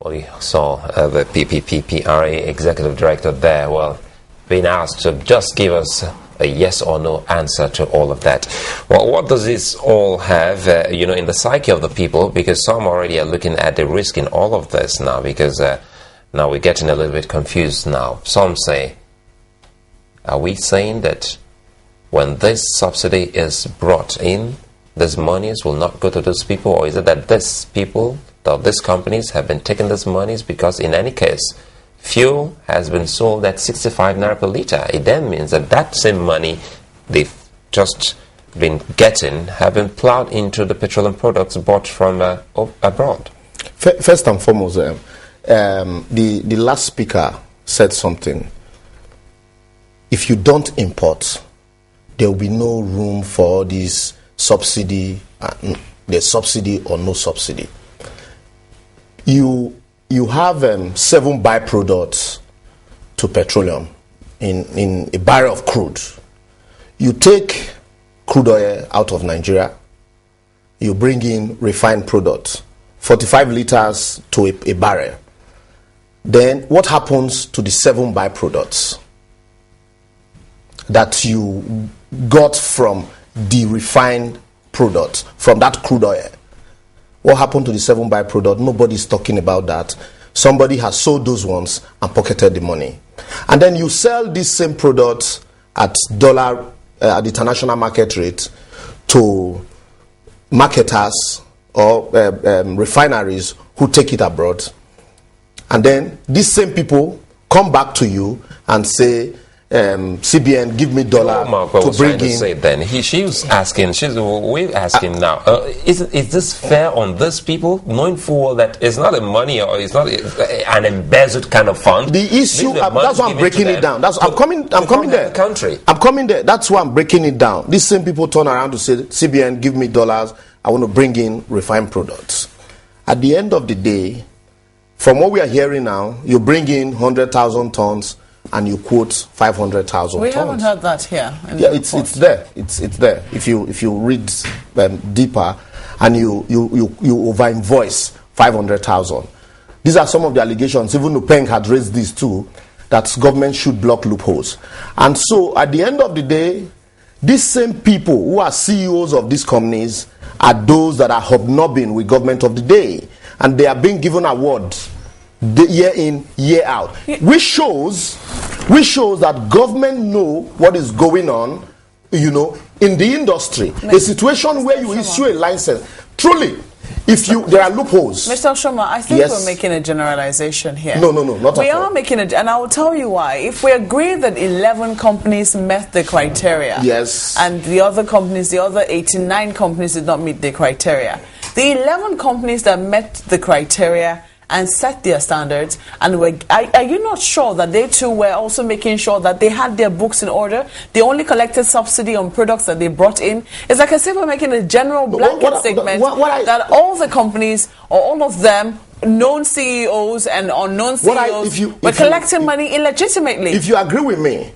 Well, you saw the PPPPRA executive director there, well, being asked to just give us a yes or no answer to all of that. Well, what does this all have, in the psyche of the people? Because some already are looking at the risk in all of this now, because now we're getting a little bit confused now. Some say, are we saying that when this subsidy is brought in, these monies will not go to those people? Or is it that these people, that these companies have been taking these monies because in any case, fuel has been sold at 65 naira per litre? It then means that that same money they've just been getting have been plowed into the petroleum products bought from abroad. First and foremost, the last speaker said something. If you don't import, there will be no room for this subsidy, the subsidy or no subsidy. You have 7 byproducts to petroleum in a barrel of crude. You take crude oil out of Nigeria, you bring in refined products, 45 liters to a barrel. Then what happens to the 7 byproducts that you got from the refined product, from that crude oil? What happened to the 7 byproduct? Nobody's talking about that. Somebody has sold those ones and pocketed the money. And then you sell this same product at the international market rate to marketers or refineries who take it abroad. And then these same people come back to you and say, CBN, give me dollar to bring in. Say then we're asking now, is this fair on these people, knowing full well that it's not a money or it's not an embezzled kind of fund? The issue, that's why I'm breaking it down. I'm coming there. I'm coming there. That's why I'm breaking it down. These same people turn around to say, CBN, give me dollars. I want to bring in refined products. At the end of the day, from what we are hearing now, you bring in 100,000 tons and you quote 500,000 tons. We haven't heard that here. Yeah, it's there. It's there. If you read deeper, and you over invoice 500,000. These are some of the allegations. Even Upeng had raised these too, that government should block loopholes. And so at the end of the day, these same people who are CEOs of these companies are those that are hobnobbing with government of the day, and they are being given awards year in, year out, which shows that government know what is going on, in the industry. A situation where you issue a license, truly, there are loopholes. Mr. Oshomah, I think we're making a generalization here. No, not at all. We are making it, and I will tell you why. If we agree that 11 companies met the criteria, yes, and the other 89 companies did not meet the criteria, the 11 companies that met the criteria and set their standards, and are you not sure that they too were also making sure that they had their books in order? They only collected subsidy on products that they brought in. It's like as if we're making a general blanket statement that all the companies, or all of them, known CEOs and unknown CEOs, were collecting money illegitimately. If you agree with me,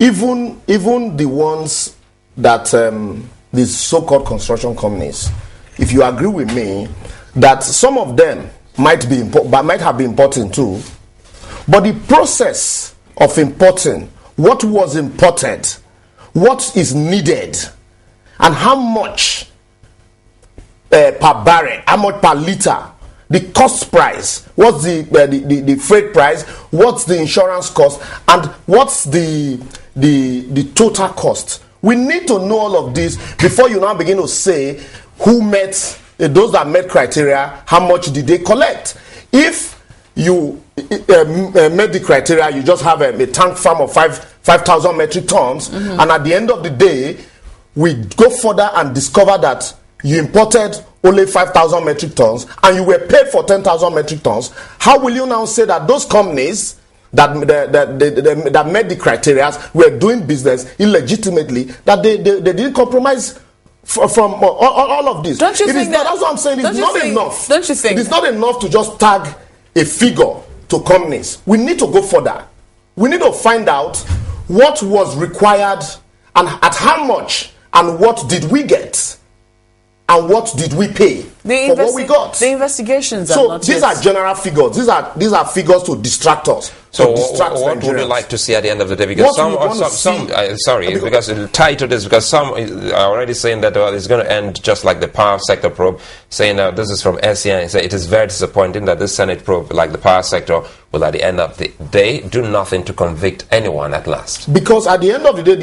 even the ones that these so-called construction companies, if you agree with me that some of them might have been importing too, but the process of importing, what was imported, what is needed, and how much per barrel, how much per liter, the cost price, what's the freight price, what's the insurance cost, and what's the total cost. We need to know all of this before you now begin to say who met. Those that met criteria, how much did they collect? If you met the criteria, you just have a tank farm of 5,000 metric tons, and at the end of the day, we go further and discover that you imported only 5,000 metric tons and you were paid for 10,000 metric tons. How will you now say that those companies that met the criteria were doing business illegitimately, that they didn't compromise from all of this? Don't you think that's what I'm saying. It's not enough. Don't you think? It's not enough to just tag a figure to companies. We need to go further. We need to find out what was required and at how much and what did we get. and what did we pay for what we got. The investigations so are not these yet. are general figures. These are figures to distract us. So what would you like to see at the end of the day? Because because tied to this, because some are already saying that it's going to end just like the power sector probe, saying this is from SCN, say it is very disappointing that this Senate probe, like the power sector, will at the end of the day do nothing to convict anyone at last. Because at the end of the day,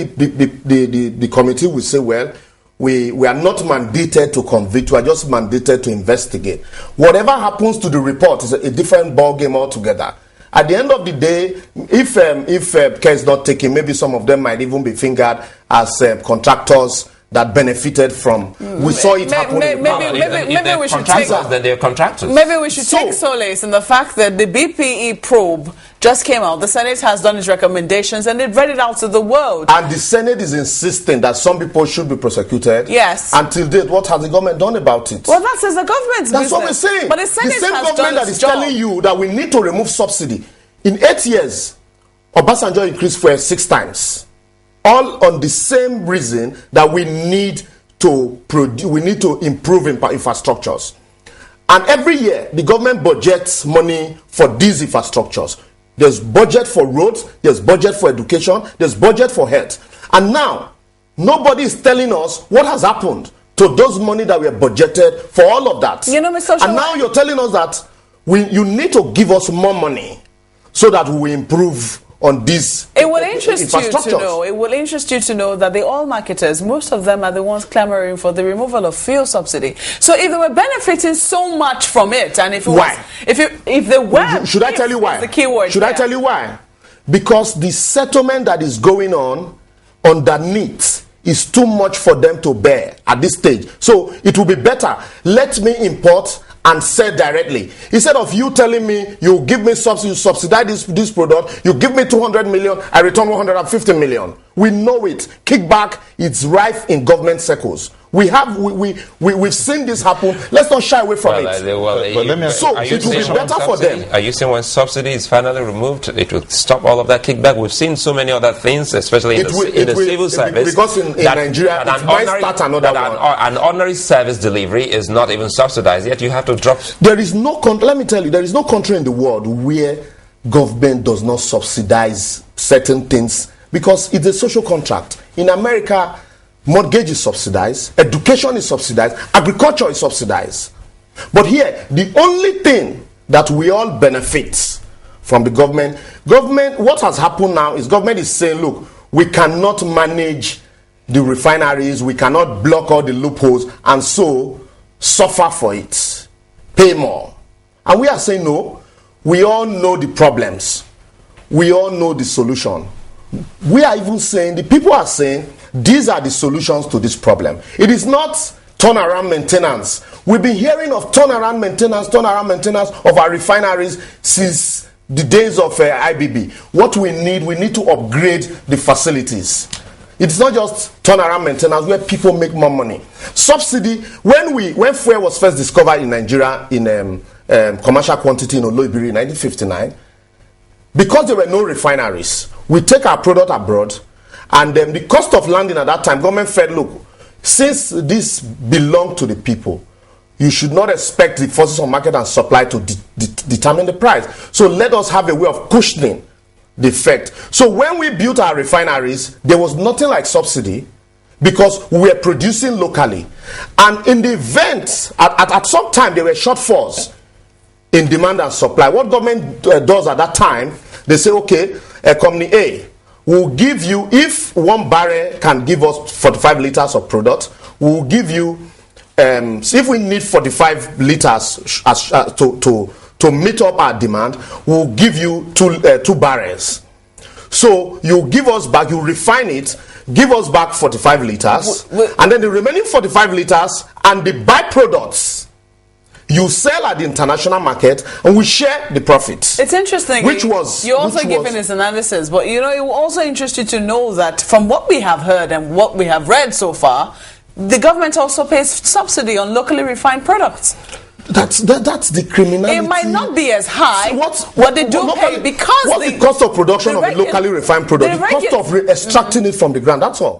the committee will say, well, we are not mandated to convict, we are just mandated to investigate. Whatever happens to the report is a different ball game altogether. At the end of the day, if care is not taken, maybe some of them might even be fingered as contractors that benefited from. We saw it happen. Maybe we should take. Then they're contractors. Maybe we should take solace in the fact that the BPE probe just came out. The Senate has done its recommendations and they've read it out to the world. And the Senate is insisting that some people should be prosecuted. Yes. Until date, what has the government done about it? Well, that is the government's That's business. what we're saying. But the Senate same has government done that its is job. telling you that we need to remove subsidy. In 8 years, Obasanjo increased fuel 6 times. All on the same reason that we need to improve infrastructures. And every year, the government budgets money for these infrastructures. There's budget for roads, there's budget for education, there's budget for health. And now, nobody is telling us what has happened to those money that were budgeted for all of that. You know, Mr. And now you're telling us that you need to give us more money so that we improve on these It will interest you to know. It will interest you to know that the oil marketers, most of them are the ones clamoring for the removal of fuel subsidy. So if they were benefiting so much from it, and if it why? Was, if they were, should I tell you why? The keyword. Should I tell you why? Because the settlement that is going on underneath is too much for them to bear at this stage. So it will be better. Let me import and sell directly. Instead of you telling me you give me subsidy, you subsidize this product, you give me 200 million, I return 150 million. We know it. Kickback is rife in government circles. We've seen this happen. Let's not shy away from it. But let me so it will be better for them. Are you saying when subsidy is finally removed, it will stop all of that kickback? We've seen so many other things, especially in the civil service. Because in Nigeria, it might start another one. An ordinary service delivery is not even subsidized, yet you have to drop. There is no let me tell you, there is no country in the world where government does not subsidize certain things because it's a social contract. In America, mortgage is subsidized, education is subsidized, agriculture is subsidized. But here, the only thing that we all benefit from the government, what has happened now is government is saying, look, we cannot manage the refineries, we cannot block all the loopholes, and so suffer for it, pay more. And we are saying, no, we all know the problems, we all know the solution. We are even saying, the people are saying, these are the solutions to this problem. It is not turnaround maintenance. We've been hearing of turnaround maintenance of our refineries since the days of IBB. What we need to upgrade the facilities. It's not just turnaround maintenance where people make more money. Subsidy, when fuel was first discovered in Nigeria in commercial quantity in Oloibiri in 1959, because there were no refineries, we take our product abroad, and the cost of landing at that time, government said, look, since this belongs to the people, you should not expect the forces of market and supply to determine the price. So let us have a way of cushioning the effect. So when we built our refineries, there was nothing like subsidy because we were producing locally. And in the event, at some time, there were shortfalls in demand and supply. What government does at that time, they say, okay, company A will give you, if 1 barrel can give us 45 liters of product, we'll give you, so if we need 45 liters to meet up our demand, we'll give you 2 barrels. So you give us back, you refine it, give us back 45 liters, and then the remaining 45 liters and the byproducts you sell at the international market, and we share the profits. It's interesting. You're also giving this analysis, but you know, it will also interest you to know that from what we have heard and what we have read so far, the government also pays subsidy on locally refined products. That's the criminality. It might not be as high, what they do pay because what's the cost of production of a locally refined product? The cost of extracting it from the ground, that's all.